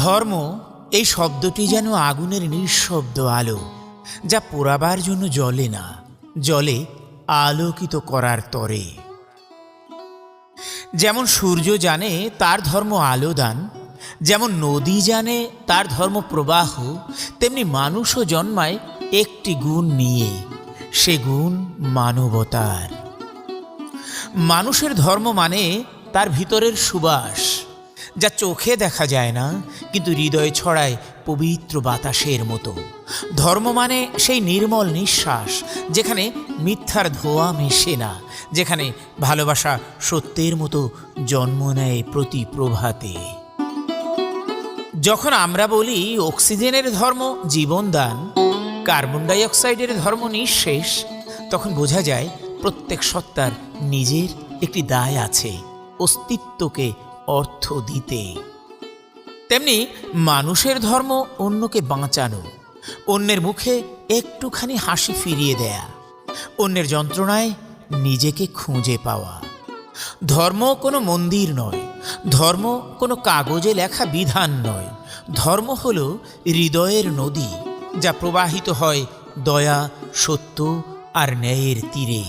ধর্ম এই শব্দটি যেন আগুনের নিঃশব্দ আলো, যা পোড়াবার জন্য জ্বলে না, জ্বলে আলোকিত করার তরে। যেমন সূর্য জানে তার ধর্ম আলো দান, যেমন নদী জানে তার ধর্ম প্রবাহ, তেমনি মানুষও জন্মায় একটি গুণ নিয়ে, সে গুণ মানবতার। মানুষের ধর্ম মানে তার ভিতরের সুবাস, যা চোখে দেখা যায় না কিন্তু হৃদয়ে ছড়ায় পবিত্র বাতাসের মতো। ধর্ম মানে সেই নির্মল নিঃশ্বাস, যেখানে মিথ্যার ধোঁয়া মেশে না, যেখানে ভালোবাসা সত্যের মতো জন্ম নেয় প্রতি প্রভাতে। যখন আমরা বলি অক্সিজেনের ধর্ম জীবনদান, কার্বন ডাই অক্সাইডের ধর্ম নিঃশেষ, তখন বোঝা যায় প্রত্যেক সত্তার নিজের একটি দায় আছে অস্তিত্বকে অর্থ দিতে। তেমনি মানুষের ধর্ম অন্যকে বাঁচানো, অন্যের মুখে একটুখানি হাসি ফিরিয়ে দেয়া, অন্যের যন্ত্রণায় নিজেকে খুঁজে পাওয়া। ধর্ম কোনো মন্দির নয়, ধর্ম কোনো কাগজে লেখা বিধান নয়, ধর্ম হলো হৃদয়ের নদী, যা প্রবাহিত হয় দয়া, সত্য আর ন্যায়ের তীরে।